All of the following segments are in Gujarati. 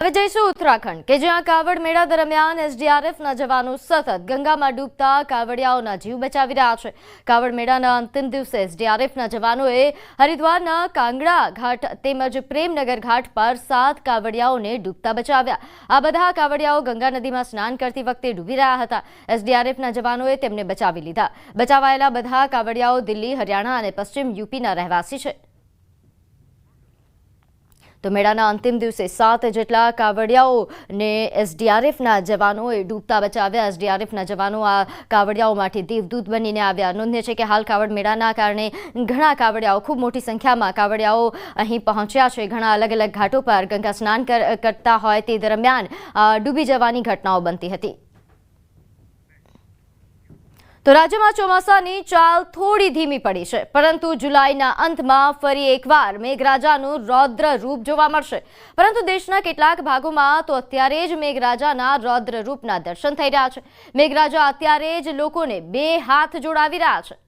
હવે જઈશું ઉત્તરાખંડ કે જ્યાં કાવડ મેળા દરમિયાન એસડીઆરએફના જવાનો સતત ગંગામાં ડૂબતા કાવડિયાઓના જીવ બચાવી રહ્યા છે। કાવડ મેળાના અંતિમ દિવસે એસડીઆરએફના જવાનોએ હરિદ્વારના કાંગડા ઘાટ તેમજ પ્રેમનગર ઘાટ પર 7 કાવડિયાઓને ડૂબતા બચાવ્યા। આ બધા કાવડિયાઓ ગંગા નદીમાં સ્નાન કરતી વખતે ડૂબી રહ્યા હતા। એસડીઆરએફના જવાનોએ તેમને બચાવી લીધા। બચાવાયેલા બધા કાવડિયાઓ દિલ્હી, હરિયાણા અને પશ્ચિમ યુપીના રહેવાસી છે। તો મેળાના અંતિમ દિવસે 7 જેટલા કાવડિયાઓને એસડીઆરએફના જવાનોએ ડૂબતા બચાવ્યા। એસડીઆરએફના જવાનો આ કાવડિયાઓ માટે દેવદૂત બનીને આવ્યા। નોંધનીય છે કે હાલ કાવડ મેળાના કારણે ઘણા કાવડિયાઓ, ખૂબ મોટી સંખ્યામાં કાવડિયાઓ અહીં પહોંચ્યા છે। ઘણા અલગ અલગ ઘાટો પર ગંગા સ્નાન કરતા હોય તે દરમિયાન ડૂબી જવાની ઘટનાઓ બનતી હતી। તો રાજ્યમાં ચોમાસાની ચાલ થોડી ધીમી પડી છે, પરંતુ જુલાઈના અંતમાં ફરી એકવાર મેઘરાજાનું રૌદ્ર રૂપ જોવા મળશે। પરંતુ દેશના કેટલાક ભાગોમાં તો અત્યારે જ મેઘરાજાના રૌદ્ર રૂપના દર્શન થઈ રહ્યા છે। મેઘરાજા અત્યારે જ લોકોને 2 હાથ જોડાવી રહ્યા છે।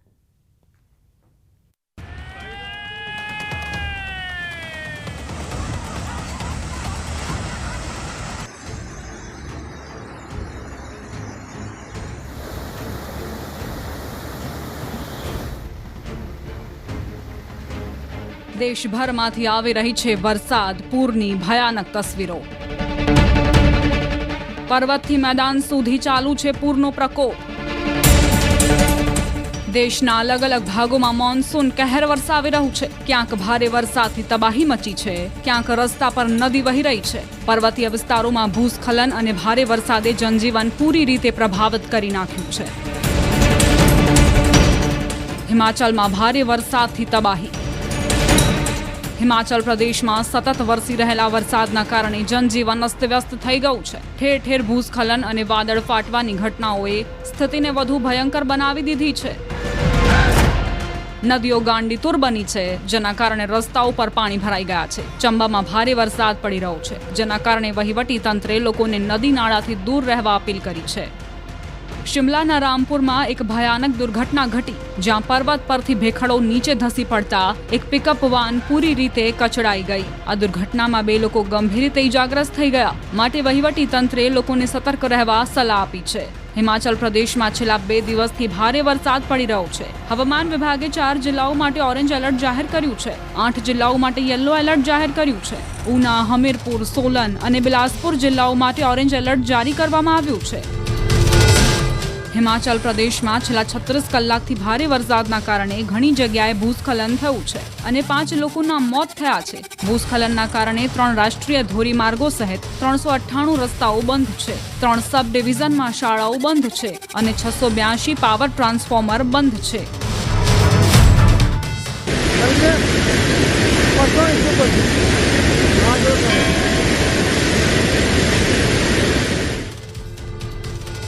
દેશભરમાંથી આવી રહી છે વરસાદ પૂરની ભયાનક તસવીરો। પર્વતથી મેદાન સુધી ચાલુ છે પૂરનો પ્રકોપ। દેશના અલગ અલગ ભાગોમાં મોન્સૂન કહેર વરસાવી રહ્યું છે। ક્યાંક ભારે વરસાદથી તબાહી મચી છે, ક્યાંક રસ્તા પર નદી વહી રહી છે। પર્વતીય વિસ્તારોમાં ભૂસ્ખલન અને ભારે વરસાદે જનજીવન પૂરી રીતે પ્રભાવિત કરી નાખ્યું છે। હિમાચલમાં ભારે વરસાદથી તબાહી। હિમાચલ પ્રદેશમાં સતત વરસી રહેલા વરસાદના કારણે જનજીવન અસ્તવ્યસ્ત થઈ ગયું છે। ઠેર ઠેર ભૂસ્ખલન અને વાદળ ફાટવાની ઘટનાઓએ સ્થિતિને વધુ ભયંકર બનાવી દીધી છે। નદીઓ ગાંડીતુર બની છે, જેના કારણે રસ્તાઓ પર પાણી ભરાઈ ગયા છે। ચંબામાં ભારે વરસાદ પડી રહ્યો છે, જેના કારણે વહીવટી તંત્રે લોકોને નદી નાળાથી દૂર રહેવા અપીલ કરી છે। શિમલાના રામપુરમાં એક ભયાનક દુર્ઘટના ઘટી, જ્યાં પર્વત પરથી ભેખડો નીચે ધસી પડતા એક પિકઅપ વાન પૂરી રીતે કચડાઈ ગઈ। આ દુર્ઘટનામાં 2 લોકો ગંભીર રીતે ઇજાગ્રસ્ત થઈ ગયા, માટે વહીવટી તંત્રે લોકોને સતર્ક રહેવા સલાહ આપી છે। હિમાચલ પ્રદેશમાં છેલ્લા 2 દિવસથી ભારે વરસાદ પડી રહ્યો છે। હવામાન વિભાગે 4 જિલ્લાઓ માટે ઓરેન્જ એલર્ટ જાહેર કર્યું છે। 8 જિલ્લાઓ માટે યલો એલર્ટ જાહેર કર્યું છે। ઉના, હમીરપુર, સોલન અને બિલાસપુર જિલ્લાઓ માટે ઓરેન્જ એલર્ટ જારી કરવામાં આવ્યું છે। હિમાચલ પ્રદેશમાં છેલ્લા 36 કલાકથી ભારે વરસાદના કારણે ઘણી જગ્યાએ ભૂસ્ખલન થયું છે અને 5 લોકોના મોત થયા છે। ભૂસ્ખલનના કારણે 3 રાષ્ટ્રીય ધોરીમાર્ગો સહિત 398 રસ્તાઓ બંધ છે। 3 સબ ડિવિઝનમાં શાળાઓ બંધ છે અને 682 પાવર ટ્રાન્સફોર્મર બંધ છે।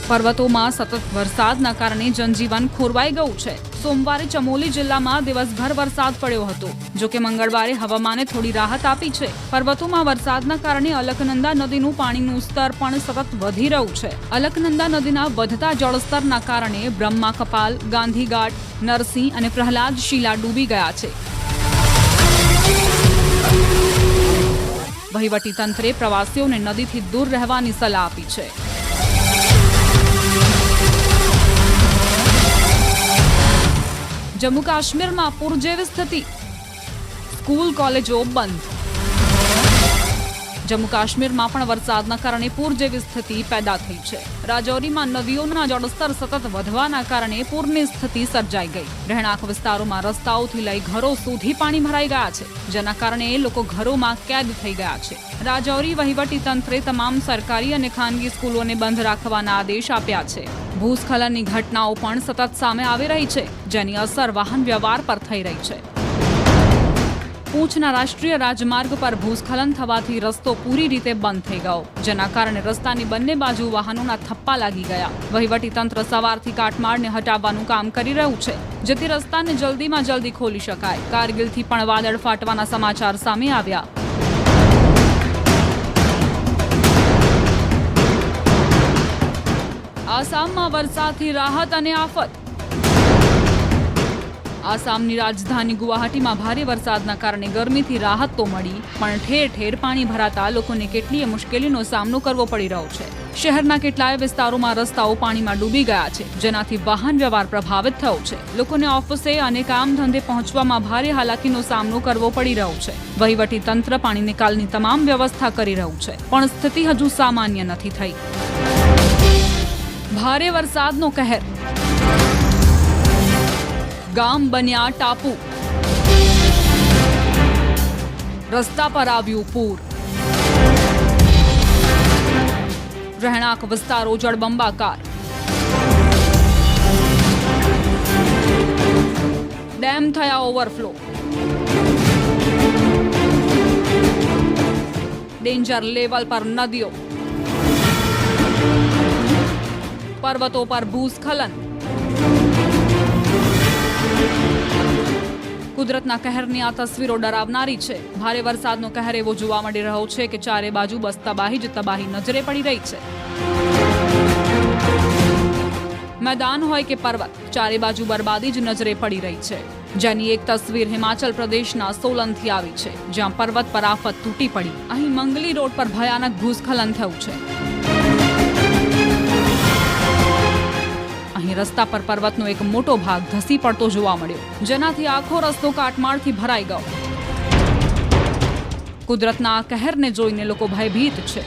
પર્વતોમાં સતત વરસાદના કારણે જનજીવન ખોરવાઈ ગયું છે। સોમવારે ચમોલી જિલ્લામાં દિવસભર વરસાદ પડ્યો હતો, જો કે મંગળવારે હવામાને થોડી રાહત આપી છે। પર્વતોમાં વરસાદના કારણે અલકનંદા નદીનું પાણીનું સ્તર પણ સતત વધી રહ્યું છે। અલકનંદા નદીના વધતા જળસ્તરના કારણે બ્રહ્મા કપાલ, ગાંધીઘાટ, નરસિંહ અને પ્રહલાદ શીલા ડૂબી ગયા છે। વહીવટી તંત્રે પ્રવાસીઓને નદીથી દૂર રહેવાની સલાહ આપી છે। જમ્મુ કાશ્મીરમાં પૂર જેવી સ્થિતિ, સ્કૂલ કોલેજો બંધ। જમ્મુ કાશ્મીરમાં પણ વરસાદના કારણે પૂર જેવી સ્થિતિ પેદા થઈ છે। રાજૌરીમાં નદીઓના જળસ્તર સતત વધવાના કારણે પૂરની સ્થિતિ સર્જાઈ ગઈ। રહેણાંક વિસ્તારોમાં રસ્તાઓથી લઈ ઘરો સુધી પાણી ભરાઈ ગયા છે, જેના કારણે લોકો ઘરોમાં કેદ થઈ ગયા છે। રાજૌરી વહીવટી તંત્રે તમામ સરકારી અને ખાનગી સ્કૂલોને બંધ રાખવાના આદેશ આપ્યા છે। ભૂસ્ખલનની ઘટનાઓ પણ સતત સામે આવી રહી છે, જેની અસર વાહન વ્યવહાર પર થઈ રહી છે। પૂંછના રાષ્ટ્રીય રાજમાર્ગ પર ભૂસ્ખલન થવાથી રસ્તો પૂરી રીતે બંધ થઈ ગયો, જેના કારણે રસ્તાની બંને બાજુ વાહનોના થપ્પા લાગી ગયા। વહીવટી તંત્ર સવારથી કાટમાળને હટાવવાનું કામ કરી રહ્યું છે, જેથી રસ્તાને જલ્દીમાં જલ્દી ખોલી શકાય। કારગિલથી પણ વાદળ ફાટવાના સમાચાર સામે આવ્યા। આસામમાં વરસાદથી રાહત અને આફત। આસામની રાજધાની ગુવાહાટીમાં ભારે વરસાદના કારણે ગરમીથી રાહત તો મળી, પણ ઠેર ઠેર પાણી ભરાતા લોકોને કેટલીય મુશ્કેલીનો સામનો કરવો પડી રહ્યો છે. શહેરના કેટલાય વિસ્તારોમાં રસ્તાઓ પાણીમાં ડૂબી ગયા છે, જેનાથી વાહન વ્યવહાર પ્રભાવિત થયો છે. લોકોને ઓફિસે અને કામ ધંધે પહોંચવામાં ભારે હાલાકીનો સામનો કરવો પડી રહ્યો છે. વહીવટી તંત્ર પાણી નિકાલની તમામ વ્યવસ્થા કરી રહ્યું છે, પણ સ્થિતિ હજુ સામાન્ય નથી થઈ. ભારે વરસાદનો કહેર, ગામ બન્યા ટાપુ, રસ્તા પર આવ્યું પૂર, રહેણાંક વિસ્તારો જળબંબાકાર, ડેમ થયા ઓવરફ્લો, ડેન્જર લેવલ પર નદીઓ, પર્વતો પર ભૂસ્ખલન. કુદરતના કહેરની આ તસવીરો ડરાવનારી છે. ભારે વરસાદનો કહેર એવો જોવા મળી રહ્યો છે કે ચારે બાજુ બસ તબાહી જ તબાહી નજરે પડી રહી છે. મેદાન હોય કે પર્વત, ચારે બાજુ બરબાદી જ નજરે પડી રહી છે. જેની એક તસવીર હિમાચલ પ્રદેશના સોલનથી આવી છે, જ્યાં પર્વત પર આફત તૂટી પડી. અહીં મંગલી રોડ પર ભયાનક ભૂસ્ખલન થયું છે. અહીં રસ્તા પર પર્વતનો એક મોટો ભાગ ધસી પડતો જોવા મળ્યો, જેનાથી આખો રસ્તો કાટમાળથી ભરાઈ ગયો. કુદરતના આ કહેરને જોઈને લોકો ભયભીત છે.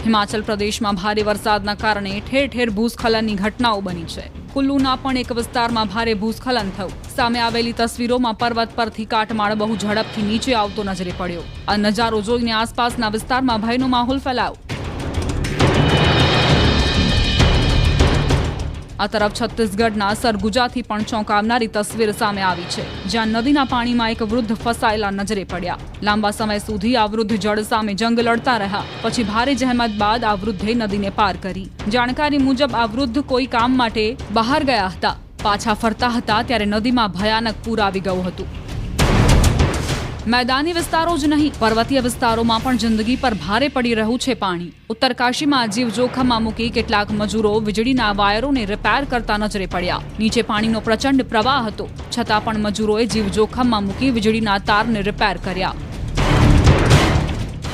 હિમાચલ પ્રદેશમાં ભારે વરસાદના કારણે ઠેર ઠેર ભૂસ્ખલનની ઘટનાઓ બની છે. કુલ્લુના પણ એક વિસ્તારમાં ભારે ભૂસ્ખલન થયું. સામે આવેલી તસવીરોમાં પર્વત પરથી કાટમાળ બહુ ઝડપથી નીચે આવતો નજરે પડ્યો. આ નજારો જોઈને આસપાસના વિસ્તારમાં ભયનો માહોલ ફેલાયો. આ તરફ છત્તીસગઢના સરગુજાથી પણ ચોંકાવનારી તસવીર સામે આવી છે, જ્યાં નદીના પાણીમાં એક વૃદ્ધ ફસાયેલા નજરે પડ્યા. લાંબા સમય સુધી આ વૃદ્ધ જળ સામે જંગ લડતા રહ્યા. પછી ભારે જહેમત બાદ આ વૃદ્ધે નદીને પાર કરી. જાણકારી મુજબ આ વૃદ્ધ કોઈ કામ માટે બહાર ગયા હતા. પાછા ફરતા હતા ત્યારે નદીમાં ભયાનક પૂર આવી ગયું હતું. મેદાની વિસ્તારો જ નહીં, પર્વતીય વિસ્તારોમાં પણ જિંદગી પર ભારે પડી રહ્યું છે પાણી. ઉત્તરકાશીમાં જીવ જોખમમાં મૂકી કેટલાક મજૂરો વીજળીના વાયરોને રિપેર કરતા નજરે પડ્યા. નીચે પાણીનો પ્રચંડ પ્રવાહ હતો, છતાં પણ મજૂરોએ જીવ જોખમમાં મૂકી વીજળીના તારને રિપેર કર્યા.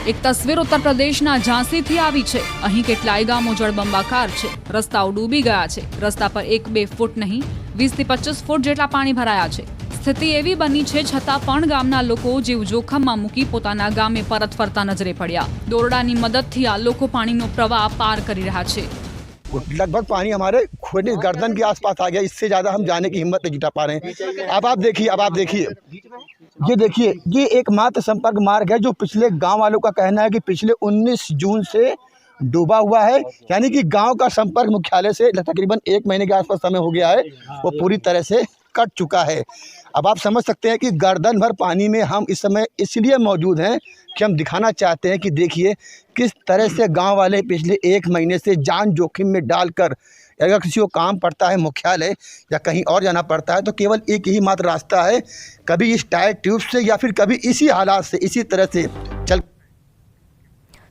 એક તસવીર ઉત્તર પ્રદેશના ઝાંસીથી આવી છે. અહીં કેટલાય ગામો જળબંબાકાર છે. રસ્તાઓ ડૂબી ગયા છે. રસ્તા પર 1-2 ફૂટ નહીં, 20 થી 25 ફૂટ જેટલા પાણી ભરાયા છે. સ્થિતિ એવી બની છે, છતાં પણ ગામના લોકો જીવ જોખમમાં મૂકી પોતાના ગામે પરત ફરતા નજરે પડ્યા. દોરડાની મદદથી આ લોકો પાણીનો પ્રવાહ પાર કરી રહ્યા છે. लगभग पानी हमारे खोने गर्दन के आसपास आ गया. इससे ज़्यादा हम जाने की हिम्मत नहीं जुटा पा रहे हैं. अब आप देखिए ये देखिए, ये एकमात्र संपर्क मार्ग है जो पिछले गांव वालों का कहना है कि पिछले 19 जून से डूबा हुआ है. यानी कि गांव का संपर्क मुख्यालय से तकरीबन 1 महीने के आसपास समय हो गया है, वो पूरी तरह से कट चुका है. अब आप समझ सकते हैं कि गर्दन भर पानी में हम इस समय इसलिए मौजूद हैं कि हम दिखाना चाहते हैं कि देखिए किस तरह से गांव वाले पिछले 1 महीने से जान जोखिम में डालकर, अगर किसी को काम पड़ता है मुख्यालय या कहीं और जाना पड़ता है तो केवल एक ही मात्र रास्ता है, कभी इस टायर ट्यूब से या फिर कभी इसी हालात से इसी तरह से चल.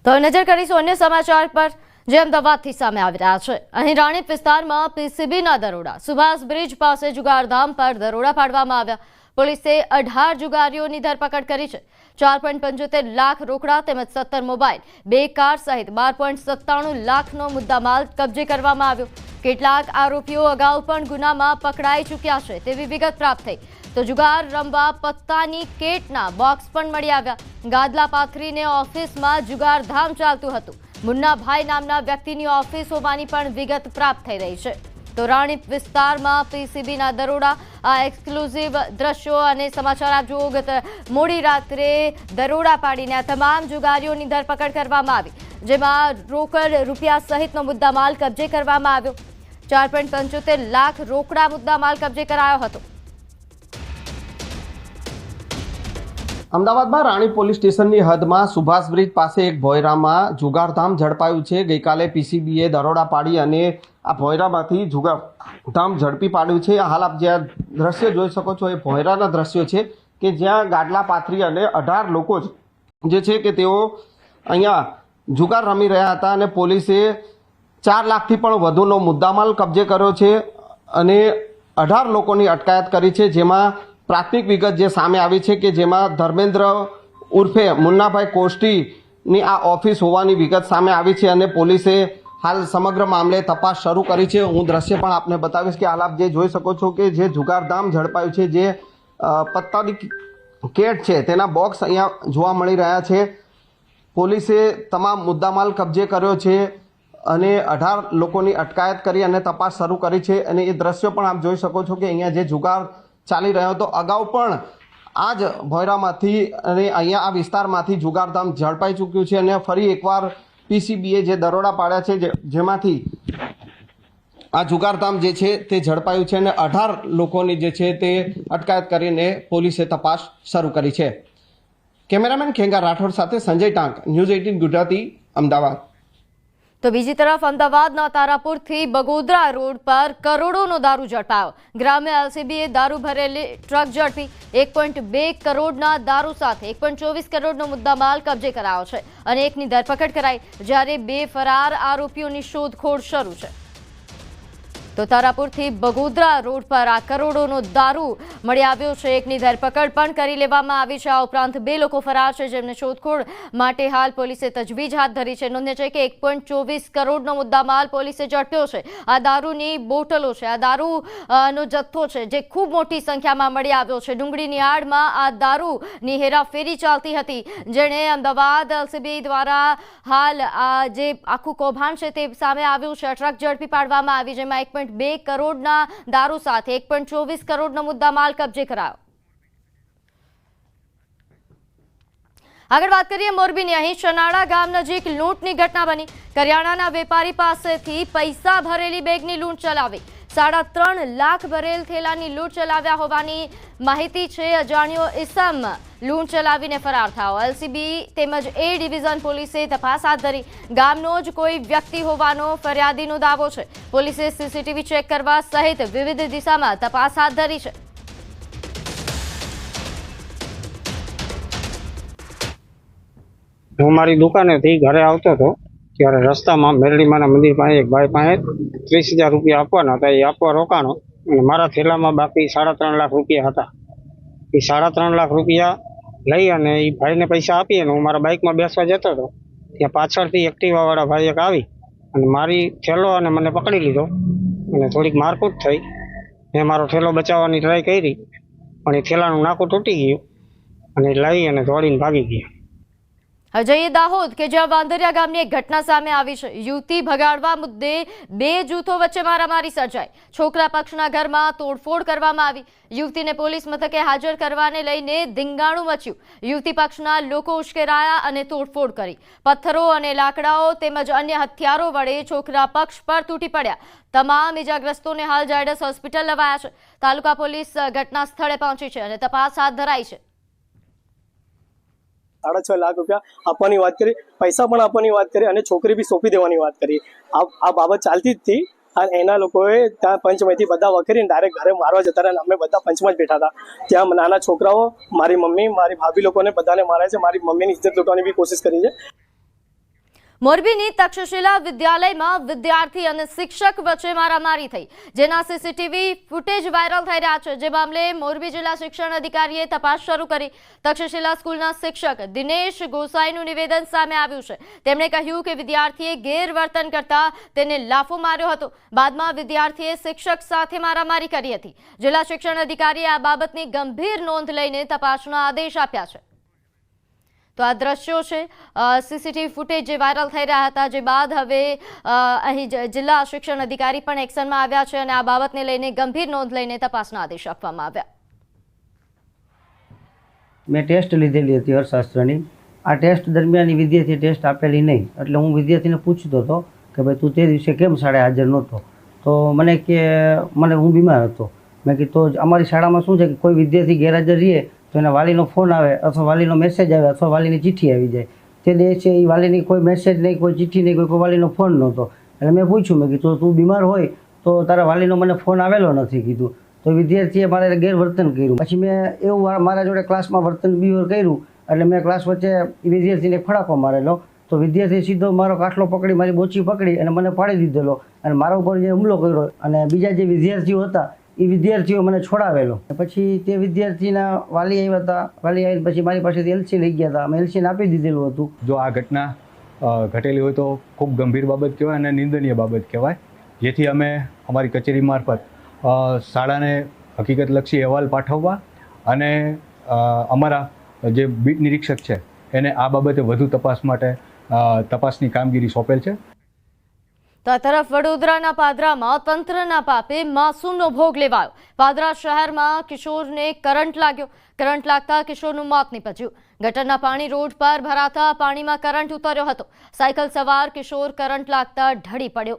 તો નજર કરીશું અન્ય સમાચાર પર જે અમદાવાદથી સામે આવી રહ્યા છે. અહીં રાણીપ વિસ્તારમાં પીસીબીના દરોડા, સુભાષ બ્રિજ પાસે જુગારધામ પર દરોડા પાડવામાં આવ્યા. પોલીસે 18 જુગારીઓની ધરપકડ કરી છે. 4.75 લાખ રોકડા તેમજ 17 મોબાઈલ, 2 કાર સહિત 12.97 લાખનો મુદ્દામાલ કબજે કરવામાં આવ્યો. કેટલાક આરોપીઓ અગાઉ પણ ગુનામાં પકડાઈ ચૂક્યા છે તેવી વિગત પ્રાપ્ત થઈ. તો જુગાર રમવા પત્તાની કેટના બોક્સ પણ મળી આવ્યા. ગાદલા પાથરીને ઓફિસમાં જુગારધામ ચાલતું હતું. મુન્નાભાઈ નામના વ્યક્તિની ઓફિસ હોવાની પણ વિગત પ્રાપ્ત થઈ રહી છે. તો રાણીપ વિસ્તારમાં પીસીબીના દરોડા, આ એક્સક્લુઝિવ દ્રશ્યો અને સમાચાર આપ જુઓ. ગત મોડી રાત્રે દરોડા પાડીને આ તમામ જુગારીઓની ધરપકડ કરવામાં આવી, જેમાં રોકડ રૂપિયા સહિતનો મુદ્દામાલ કબજે કરવામાં આવ્યો. 4.75 લાખ રોકડા મુદ્દામાલ કબજે કરાયો હતો. અમદાવાદમાં રાણી પોલીસ સ્ટેશનની હદમાં સુભાષ બ્રિજ પાસે એક ભોયરામાં જુગારધામ ઝડપાયું છે. ગઈકાલે પીસીબીએ દરોડા પાડી અને આ ભોયરામાંથી જુગારધામ ઝડપી પાડ્યું છે. હાલ આપ જે દ્રશ્ય જોઈ શકો છો એ ભોયરાના દ્રશ્યો છે કે જ્યાં ગાડલા પાથરી અને 18 લોકો જે છે કે તેઓ અહીંયા જુગાર રમી રહ્યા હતા અને પોલીસે 4 લાખથી પણ વધુનો મુદ્દામાલ કબજે કર્યો છે અને 18 લોકોની અટકાયત કરી છે, જેમાં પ્રાથમિક વિગત જે સામે આવી છે કે જેમાં ધર્મેન્દ્ર ઉર્ફે મુન્નાભાઈ કોષ્ટીની આ ઓફિસ હોવાની વિગત સામે આવી છે અને પોલીસે હાલ સમગ્ર મામલે તપાસ શરૂ કરી છે. હું દ્રશ્ય પણ આપને બતાવીશ કે હાલ આપ જે જોઈ શકો છો કે જે જુગારધામ ઝડપાયું છે, જે પત્તાની કેટ છે તેના બોક્સ અહીંયા જોવા મળી રહ્યા છે. પોલીસે તમામ મુદ્દામાલ કબજે કર્યો છે અને 18 લોકોની અટકાયત કરી અને તપાસ શરૂ કરી છે અને એ દ્રશ્યો પણ આપ જોઈ શકો છો કે અહીંયા જે જુગાર ચાલી રહ્યો હતો અગાઉ પણ આ જ ભોયરામાંથી અને અહીંયા આ વિસ્તારમાંથી જુગારધામ ઝડપાઈ ચૂક્યું છે અને ફરી એકવાર પીસીબીએ જે દરોડા પાડ્યા છે જેમાંથી આ જુગારધામ જે છે તે ઝડપાયું છે અને 18 લોકોની જે છે તે અટકાયત કરીને પોલીસે તપાસ શરૂ કરી છે. કેમેરામેન ખેંગા રાઠોડ સાથે સંજય ટાંક, ન્યૂઝ 18 ગુજરાતી, અમદાવાદ. તો બીજી તરફ અમદાવાદના તારાપુરથી બગોદરા રોડ પર કરોડોનો દારૂ ઝડપાયો. ગ્રામ્ય એલસીબીએ દારૂ ભરેલી ટ્રક ઝડપી 1.2 કરોડના દારૂ સાથે 1.24 કરોડનો મુદ્દામાલ કબજે કરાયો છે અને એકની ધરપકડ કરાઈ, જ્યારે 2 ફરાર આરોપીઓની શોધખોળ શરૂ છે. તો તારાપુરથી બગોદરા રોડ પર આ કરોડોનો દારૂ મળી આવ્યો છે. એકની ધરપકડ પણ કરી લેવામાં આવી છે. આ ઉપરાંત 2 લોકો ફરાર છે, જેમને શોધખોળ માટે હાલ પોલીસે તજવીજ હાથ ધરી છે. નોંધનીય છે કે 1.24 કરોડનો મુદ્દામાલ પોલીસે ઝડપ્યો છે. આ દારૂની બોટલો છે, આ દારૂનો જથ્થો છે જે ખૂબ મોટી સંખ્યામાં મળી આવ્યો છે. ડુંગળીની આડમાં આ દારૂની હેરાફેરી ચાલતી હતી, જેણે અમદાવાદ એલસીબી દ્વારા હાલ આ જે આખું કૌભાંડ છે તે સામે આવ્યું છે. ટ્રક ઝડપી પાડવામાં આવી, જેમાં 1.2 કરોડના દારૂ સાથે 1.24 કરોડનો મુદ્દામાલ કબજે કરાયો. આગળ વાત કરીએ મોરબીની. અહીં ચનાળા ગામ નજીક લૂંટની ઘટના બની. કરિયાણાના વેપારી પાસેથી પૈસા ભરેલી બેગની લૂંટ ચલાવી. 3.5 લાખ ભરેલ થેલાની લૂંટ ચલાવ્યા હોવાની માહિતી છે. અજાણ્યો ઇસમ લૂંટ ચલાવીને ફરાર થયો. એલસીબી તેમજ એ ડિવિઝન પોલીસે તપાસ હાથ ધરી. ગામનો જ કોઈ વ્યક્તિ હોવાનો ફરિયાદીનો દાવો છે. પોલીસે સીસીટીવી ચેક કરવા સહિત વિવિધ દિશામાં તપાસ હાથ ધરી છે. હું મારી દુકાનેથી ઘરે આવતો હતો ત્યારે રસ્તામાં મેરડીમાના મંદિર પાસે એક ભાઈ પાસે 30,000 રૂપિયા આપવાના હતા. એ આપવા રોકાણો અને મારા થેલામાં બાકી 3.5 લાખ રૂપિયા હતા. એ 3.5 લાખ રૂપિયા લઈ અને એ ભાઈને પૈસા આપી અને હું મારા બાઇકમાં બેસવા જતો હતો. ત્યાં પાછળથી એક્ટિવાવાળા ભાઈ એક આવી અને મારી થેલો અને મને પકડી લીધો અને થોડીક મારકૂટ થઈ. મેં મારો થેલો બચાવવાની ટ્રાય કરી પણ એ થેલાનું નાકું તૂટી ગયું અને લઈ અને દોડીને ભાગી ગયા. હવે જઈએ દાહોદ કે જ્યાં વાંદરિયા ગામની એક ઘટના સામે આવી છે. યુવતી ભગાડવા મુદ્દે 2 જૂથો વચ્ચે મારામારી સર્જાઈ. છોકરા પક્ષના ઘરમાં તોડફોડ કરવામાં આવી. યુવતીને પોલીસ મથકે હાજર કરવાને લઈને ધીંગાણું મચ્યું. યુવતી પક્ષના લોકો ઉશ્કેરાયા અને તોડફોડ કરી. પથ્થરો અને લાકડાઓ તેમજ અન્ય હથિયારો વડે છોકરા પક્ષ પર તૂટી પડ્યા. તમામ ઇજાગ્રસ્તોને હાલ ઝાયડસ હોસ્પિટલ લવાયા છે. તાલુકા પોલીસ ઘટના સ્થળે પહોંચી છે અને તપાસ હાથ ધરાઈ છે. 6.5 લાખ રૂપિયા આપવાની વાત કરી, પૈસા પણ આપવાની વાત કરી અને છોકરી બી સોંપી દેવાની વાત કરી. આ બાબત ચાલતી જ હતી અને એના લોકોએ ત્યાં પંચમાંથી બધા વખરીને ડાયરેક્ટ ઘરે મારવા જતા રહ્યા. અમે બધા પંચમાં જ બેઠા હતા. ત્યાં નાના છોકરાઓ, મારી મમ્મી, મારી ભાભી લોકોને બધાને માર્યા છે. મારી મમ્મીની ઇજ્જત લૂંટવાની બી કોશિશ કરી છે. મોરબીની તક્ષશિલા વિદ્યાલયમાં વિદ્યાર્થી અને શિક્ષક વચ્ચે મારામારી થઈ, જેના સીસીટીવી ફૂટેજ વાયરલ થઈ રહ્યા છે. જે મામલે મોરબી જિલ્લા શિક્ષણ અધિકારીએ તપાસ શરૂ કરી. તક્ષશિલા સ્કૂલના શિક્ષક દિનેશ ગોસાઈનું નિવેદન સામે આવ્યું છે. તેમણે કહ્યું કે વિદ્યાર્થીએ ગેરવર્તન કરતા તેને લાફો માર્યો હતો. બાદમાં વિદ્યાર્થીએ શિક્ષક સાથે મારામારી કરી હતી. જિલ્લા શિક્ષણ અધિકારીએ આ બાબતની ગંભીર નોંધ લઈને તપાસના આદેશ આપ્યા છે. તો આ દ્રશ્યો છે સીસીટીવી ફૂટેજ જે વાયરલ થઈ રહ્યા હતા, જે બાદ હવે અહીં જિલ્લા શિક્ષણ અધિકારી પણ એક્શનમાં આવ્યા છે અને આ બાબતને લઈને ગંભીર નોંધ લઈને તપાસના આદેશ આપવામાં આવ્યા. મેં ટેસ્ટ લીધેલી હતી અર્થશાસ્ત્રની. આ ટેસ્ટ દરમિયાન વિદ્યાર્થીએ ટેસ્ટ આપેલી નહીં, એટલે હું વિદ્યાર્થીને પૂછતો હતો કે ભાઈ તું તે દિવસે કેમ શાળાએ હાજર નહોતો. તો મને હું બીમાર હતો. મેં કીધું તો અમારી શાળામાં શું છે કે કોઈ વિદ્યાર્થી ગેરહાજર રહીએ તો એના વાલીનો ફોન આવે અથવા વાલીનો મેસેજ આવે અથવા વાલીની ચિઠ્ઠી આવી જાય. તે દિવસે એ વાલીની કોઈ મેસેજ નહીં, કોઈ ચિઠ્ઠી નહીં, કોઈ વાલીનો ફોન નહોતો. એટલે મેં પૂછ્યું, મેં કીધું તું બીમાર હોય તો તારા વાલીનો મને ફોન આવેલો નથી કીધું. તો વિદ્યાર્થીએ મારે ગેરવર્તન કર્યું. પછી મેં એવું મારા જોડે ક્લાસમાં વર્તન બિહેવિયર કર્યું એટલે મેં ક્લાસ વચ્ચે વિદ્યાર્થીને ફડાકો મારેલો તો વિદ્યાર્થી સીધો મારો કાટલો પકડી મારી બોચી પકડી અને મને પાડી દીધેલો અને મારા ઉપર જે હુમલો કર્યો અને બીજા જે વિદ્યાર્થીઓ હતા એ વિદ્યાર્થીઓ મને છોડાવેલો. પછી તે વિદ્યાર્થીના વાલી આવ્યા હતા. વાલી આવીને પછી મારી પાસેથી એલસી લઈ ગયા હતા. અમે એલસીને આપી દીધેલું હતું. જો આ ઘટના ઘટેલી હોય તો ખૂબ ગંભીર બાબત કહેવાય અને નિંદનીય બાબત કહેવાય, જેથી અમે અમારી કચેરી મારફત શાળાને હકીકતલક્ષી અહેવાલ પાઠવવા અને અમારા જે બીટ નિરીક્ષક છે એને આ બાબતે વધુ તપાસ માટે તપાસની કામગીરી સોંપેલ છે. તો આ તરફ વડોદરાના પાદરામાં તંત્રના પાપે માસૂમનો ભોગ લેવાયો. પાદરા શહેરમાં કિશોરને કરંટ લાગ્યો. કરંટ લાગતા કિશોરનું મોત નીપજ્યું. ગટરના પાણી રોડ પર ભરાતા પાણીમાં કરંટ ઉતર્યો હતો. સાયકલ સવાર કિશોર કરંટ લાગતા ઢળી પડ્યો.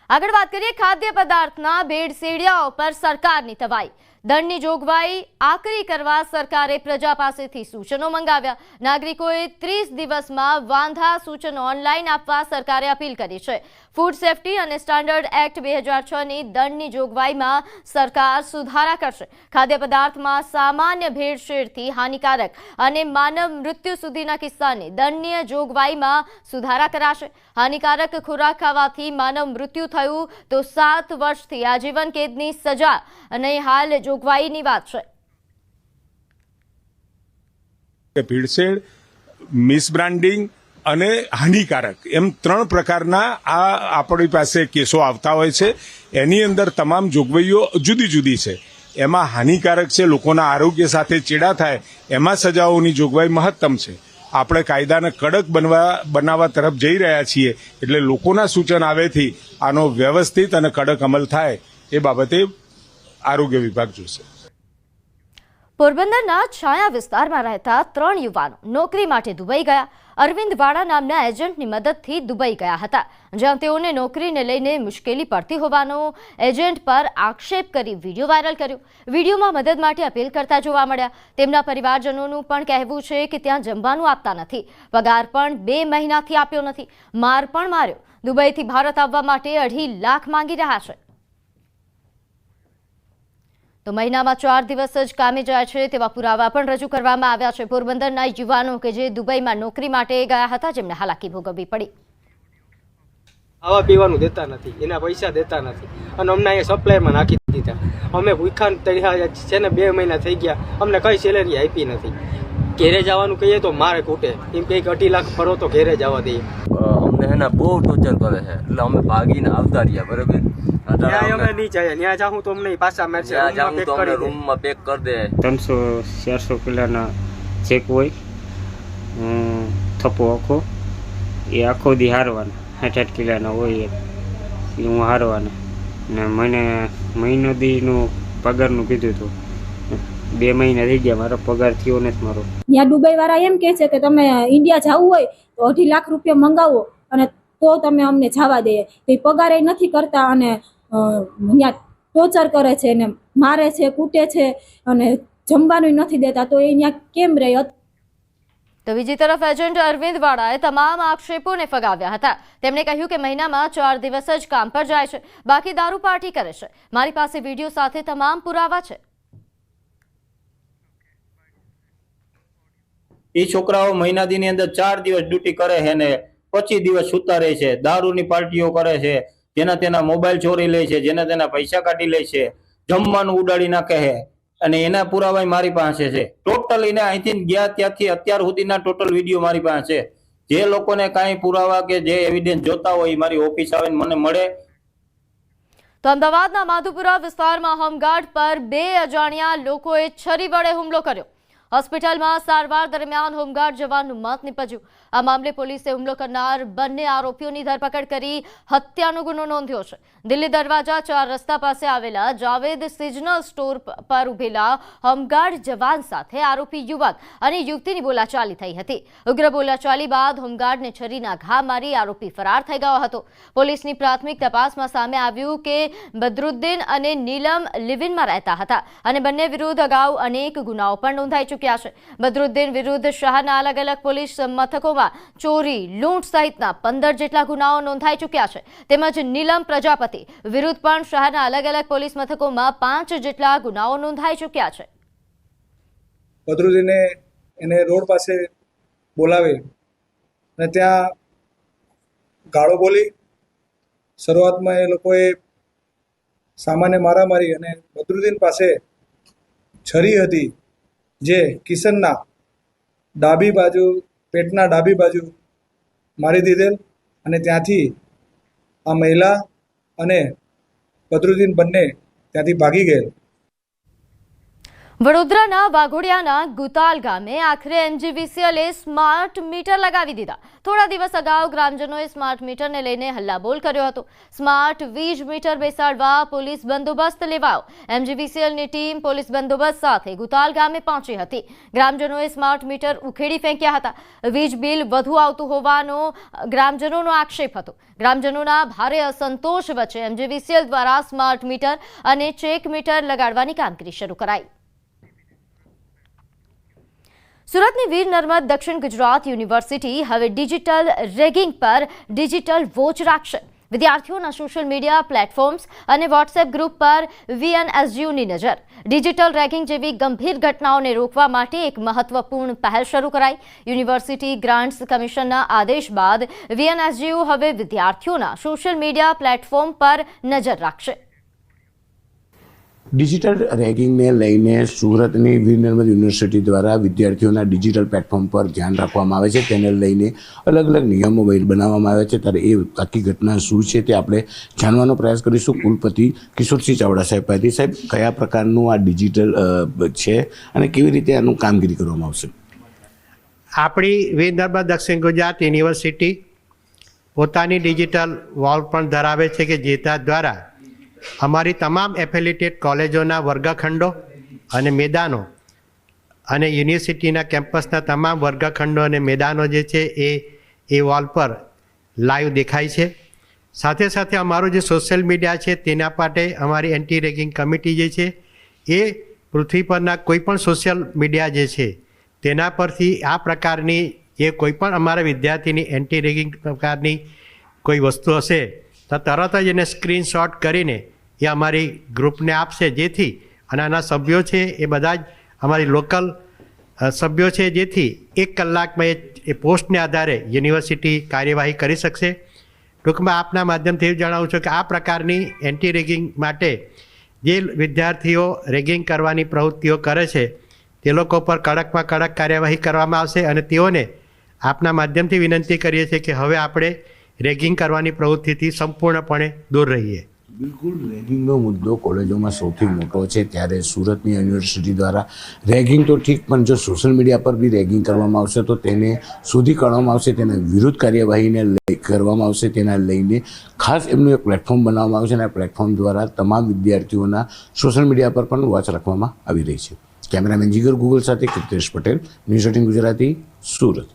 આગળ વાત કરીએ ખાદ્ય પદાર્થના ભેળસેળિયાઓ પર સરકારની તવાઈ. દંડની જોગવાઈ આકરી કરવા સરકારે પ્રજા પાસેથી સૂચનો મંગાવ્યા. નાગરિકોએ 30 દિવસમાં વાંધા સૂચનો ઓનલાઈન આપવા સરકારે અપીલ કરી છે. ફૂડ સેફ્ટી અને સ્ટાન્ડર્ડ એક્ટ 2006ની દંડની જોગવાઈમાં સરકાર સુધારા કરશે. ખાદ્ય પદાર્થમાં સામાન્ય ભેળસેળથી હાનિકારક અને માનવ મૃત્યુ સુધીના કિસ્સાની દંડનીય જોગવાઈમાં સુધારા કરાશે. હાનિકારક ખોરાક ખાવાથી માનવ મૃત્યુ થયું તો 7 વર્ષથી આજીવન કેદની સજા અને હાલ જોગવાઈની વાત છે. ભેળસેળ, મિસબ્રાન્ડિંગ અને હાનિકારક એમ 3 પ્રકારના આપણી પાસે કેસો આવતા હોય છે. એની અંદર તમામ જોગવાઈઓ જુદી જુદી છે. એમાં હાનિકારક છે, લોકોના આરોગ્ય સાથે ચેડા થાય, એમાં સજાઓની જોગવાઈ મહત્તમ છે. આપણે કાયદાને કડક બનાવવા તરફ જઈ રહ્યા છીએ, એટલે લોકોના સૂચન આવેથી આનો વ્યવસ્થિત અને કડક અમલ થાય એ બાબતે આરોગ્ય વિભાગ જોશે. પોરબંદરના છાયા વિસ્તારમાં રહેતા 3 યુવાનો નોકરી માટે દુબઈ ગયા. અરવિંદ વાડા નામના એજન્ટની મદદથી દુબઈ ગયા હતા, જ્યાં તેઓને નોકરીને લઈને મુશ્કેલી પડતી હોવાનો એજન્ટ પર આક્ષેપ કરી વિડીયો વાયરલ કર્યો. વિડીયોમાં મદદ માટે અપીલ કરતા જોવા મળ્યા. તેમના પરિવારજનોનું પણ કહેવું છે કે ત્યાં જમવાનું આપતા નથી, પગાર પણ 2 મહિનાથી આપ્યો નથી, માર પણ માર્યો. દુબઈથી ભારત આવવા માટે 2.5 લાખ માંગી રહ્યા છે. તો મહિનામાં 4 દિવસ જ કામે જાય છે તેવા પુરાવા પણ રજૂ કરવામાં આવ્યા છે. પોરબંદરના યુવાનો કે જે દુબઈમાં નોકરી માટે ગયા હતા, જેમને હાલાકી ભોગવવી પડી. ખાવા પીવાનું દેતા નથી, એના પૈસા દેતા નથી અને અમને અહીંયા સપ્લાયમાં નાખી દીધા. અમે ભૂખા તળ્યા છે ને 2 મહિના થઈ ગયા, અમને કઈ સેલેરી આપી નથી. ઘેરે જવાનું કહીએ તો મારે કૂટે, એમ કંઈક 2.5 લાખ ભરો તો ઘેરે જવા દઈએ. અમને હે ને બહુ ટોર્ચર કરે છે, એટલે અમે ભાગીને આવતા રહ્યા. બરાબર, અમે નહીં જાય, ત્યાં જાઉં તો અમને પાછા મારશે, રૂમમાં પેક કરી દે. 300-400 કિલોના ચેક હોય, થપ્પો આખો એ આખો દી હારવાના. 60 કિલોના હોય એ હું હારવાના. ને મને મહિનો દીનું પગારનું કીધું હતું. 2 મહિના થઈ ગયા, મારો પગાર થયો નથી મારો. ત્યાં દુબઈ વાળા એમ કહે છે કે તમે ઇન્ડિયા જવું હોય તો 2.5 લાખ રૂપિયા મંગાવો અને તો તમે અમને જવા દઈએ. તો એ પગાર નથી કરતા અને ત્યાં ટોર્ચર કરે છે ને મારે છે, કૂટે છે અને જમવાનું નથી દેતા. તો એ ત્યાં કેમ રહે? તો બીજી તરફ એજન્ટ અરવિંદ વાડાએ તમામ આક્ષેપોને ફગાવ્યા હતા. તેમણે કહ્યું કે મહિનામાં 4 દિવસ જ કામ પર જાય છે, બાકી દારૂ પાર્ટી કરે છે. મારી પાસે વિડીયો સાથે તમામ પુરાવા છે. એ છોકરાઓ મહિના દીની અંદર 4 દિવસ ડ્યુટી કરે છે ને 25 દિવસ સૂતા રહે છે, દારૂની પાર્ટીઓ કરે છે, જેના તેના મોબાઈલ ચોરી લે છે, જેના તેના પૈસા કાઢી લે છે, જમવાનું ઉડાડી નાખે છે અને એના પુરાવા મારી પાસે છે. ટોટલ એને અહીંથી ગયા ત્યાંથી અત્યાર સુધીના ટોટલ વિડીયો મારી પાસે છે. જે લોકોને કાંઈ પુરાવા કે જે એવિડન્સ જોતા હોય મારી ઓફિસ આવીને મને મળે. તો અમદાવાદના માધુપુરા વિસ્તારમાં હોમગાર્ડ પર 2 અજાણ્યા લોકોએ છરી વડે હુમલો કર્યો. હોસ્પિટલમાં સારવાર દરમિયાન હોમગાર્ડ જવાનનું મોત નીપજ્યું. આ મામલે પોલીસે હુમલો કરનાર બંને આરોપીઓની ધરપકડ કરી હત્યાનો ગુનો નોંધ્યો છે. દિલ્હી દરવાજા 4 રસ્તા પાસે આવેલા જાવેદ સિઝનલ સ્ટોર પર ઉભેલા હોમગાર્ડ જવાન સાથે આરોપી યુવક અને યુવતીની બોલાચાલી થઈ હતી. ઉગ્ર બોલાચાલી બાદ હોમગાર્ડને છરીના ઘા મારી આરોપી ફરાર થઈ ગયો હતો. પોલીસની પ્રાથમિક તપાસમાં સામે આવ્યું કે બદરુદ્દીન અને નીલમ લિવિનમાં રહેતા હતા અને બંને વિરુદ્ધ અગાઉ અનેક ગુનાઓ પણ નોંધાઈ ચૂક્યા છે. બદરુદ્દીન વિરુદ્ધ શહેરના અલગ અલગ પોલીસ મથકોમાં ચોરી, લૂંટ સહિતના 15 જેટલા ગુનાઓ નોંધાઈ ચૂક્યા છે. તેમજ નીલમ પ્રજાપતિ વિરુદ્ધ પણ શહેરના અલગ અલગ પોલીસ મથકોમાં 5 જેટલા ગુનાઓ નોંધાઈ ચૂક્યા છે. બદરુદ્દીને એને રોડ પાસે બોલાવી અને ત્યાં ગાળો બોલી. શરૂઆતમાં એ લોકોએ સામાન્ય મારામારી અને બદરુદ્દીન પાસે છરી હતી જે કિશનના ડાબી બાજુ પેટના ડાબી બાજુ મારી દીધેલ અને ત્યાંથી આ મહિલા અને બદરુદ્દીન બંને ત્યાંથી ભાગી ગયેલ. વડોદરાના વાઘોડિયાના ગુતાલ ગામે આખરે એમજીવીસીએલે સ્માર્ટ મીટર લગાવી દીધા. થોડા દિવસ અગાઉ ગ્રામજનોએ સ્માર્ટ મીટરને લઈને હલ્લાબોલ કર્યો હતો. સ્માર્ટ વીજ મીટર બેસાડવા પોલીસ બંદોબસ્ત લેવાયો. એમજીવીસીએલની ટીમ પોલીસ બંદોબસ્ત સાથે ગુતાલ ગામે પહોંચી હતી. ગ્રામજનોએ સ્માર્ટ મીટર ઉખેડી ફેંક્યા હતા. વીજ બિલ વધુ આવતું હોવાનો ગ્રામજનોનો આક્ષેપ હતો. ગ્રામજનોના ભારે અસંતોષ વચ્ચે એમજીવીસીએલ દ્વારા સ્માર્ટ મીટર અને ચેક મીટર લગાડવાની કામગીરી શરૂ કરાઈ. સુરતની વીર નર્મદ દક્ષિણ ગુજરાત યુનિવર્સિટી હવે ડિજિટલ રેગિંગ પર ડિજિટલ વોચ રાખશે. વિદ્યાર્થીઓના સોશિયલ મીડિયા પ્લેટફોર્મ્સ અને વોટ્સએપ ગ્રુપ પર વીએનએસજીયુની નજર. ડિજિટલ રેગિંગ જેવી ગંભીર ઘટનાઓને રોકવા માટે એક મહત્વપૂર્ણ પહેલ શરૂ કરાઈ. યુનિવર્સિટી ગ્રાન્ટ્સ કમિશનના આદેશ બાદ વીએનએસજીયુ હવે વિદ્યાર્થીઓના સોશિયલ મીડિયા પ્લેટફોર્મ પર નજર રાખશે. ડિજિટલ રેગિંગને લઈને સુરતની વીર નર્મદ યુનિવર્સિટી દ્વારા વિદ્યાર્થીઓના ડિજિટલ પ્લેટફોર્મ પર ધ્યાન રાખવામાં આવે છે. તેને લઈને અલગ અલગ નિયમો બનાવવામાં આવ્યા છે. ત્યારે એ આખી ઘટના શું છે તે આપણે જાણવાનો પ્રયાસ કરીશું કુલપતિ કિશોરસિંહ ચાવડા સાહેબ પાસેથી. સાહેબ, કયા પ્રકારનું આ ડિજિટલ છે અને કેવી રીતે આનું કામગીરી કરવામાં આવશે? આપણી વીર નર્મદ દક્ષિણ ગુજરાત યુનિવર્સિટી પોતાની ડિજિટલ વોલ પણ ધરાવે છે કે જેના દ્વારા અમારી તમામ એફિલિએટેડ કોલેજોના વર્ગખંડો અને મેદાનો અને યુનિવર્સિટીના કેમ્પસના તમામ વર્ગખંડો અને મેદાનો જે છે એ વોલ પર લાઈવ દેખાય છે. સાથે સાથે અમારું જે સોશિયલ મીડિયા છે તેના માટે અમારી એન્ટી રેગિંગ કમિટી જે છે એ પૃથ્વી પરના કોઈપણ સોશિયલ મીડિયા જે છે તેના પરથી આ પ્રકારની જે કોઈપણ અમારા વિદ્યાર્થીની એન્ટી રેગિંગ પ્રકારની કોઈ વસ્તુ હશે તો તરત જ એને સ્ક્રીનશોટ કરીને એ અમારી ગ્રુપને આપશે. જેથી અને આના સભ્યો છે એ બધા જ અમારી લોકલ સભ્યો છે, જેથી 1 કલાકમાં એ પોસ્ટને આધારે યુનિવર્સિટી કાર્યવાહી કરી શકશે. ટૂંકમાં આપના માધ્યમથી જણાવું છું કે આ પ્રકારની એન્ટી રેગિંગ માટે જે વિદ્યાર્થીઓ રેગિંગ કરવાની પ્રવૃત્તિઓ કરે છે તે લોકો પર કડકમાં કડક કાર્યવાહી કરવામાં આવશે. અને તેઓને આપના માધ્યમથી વિનંતી કરીએ છીએ કે હવે આપણે રેગિંગ કરવાની પ્રવૃત્તિથી સંપૂર્ણપણે દૂર રહીએ. બિલકુલ, રેગિંગનો મુદ્દો કોલેજોમાં સૌથી મોટો છે. ત્યારે સુરતની યુનિવર્સિટી દ્વારા રેગિંગ તો ઠીક, પણ જો સોશિયલ મીડિયા પર બી રેગિંગ કરવામાં આવશે તો તેને શોધી કાઢવામાં આવશે, તેના વિરુદ્ધ કાર્યવાહીને કરવામાં આવશે. તેના લઈને ખાસ એમનું એક પ્લેટફોર્મ બનાવવામાં આવશે અને આ પ્લેટફોર્મ દ્વારા તમામ વિદ્યાર્થીઓના સોશિયલ મીડિયા પર પણ વોચ રાખવામાં આવી રહી છે. કેમેરામેન જીગર ગૂગલ સાથે કૃતેશ પટેલ, ન્યૂઝ 18 ગુજરાતી, સુરત.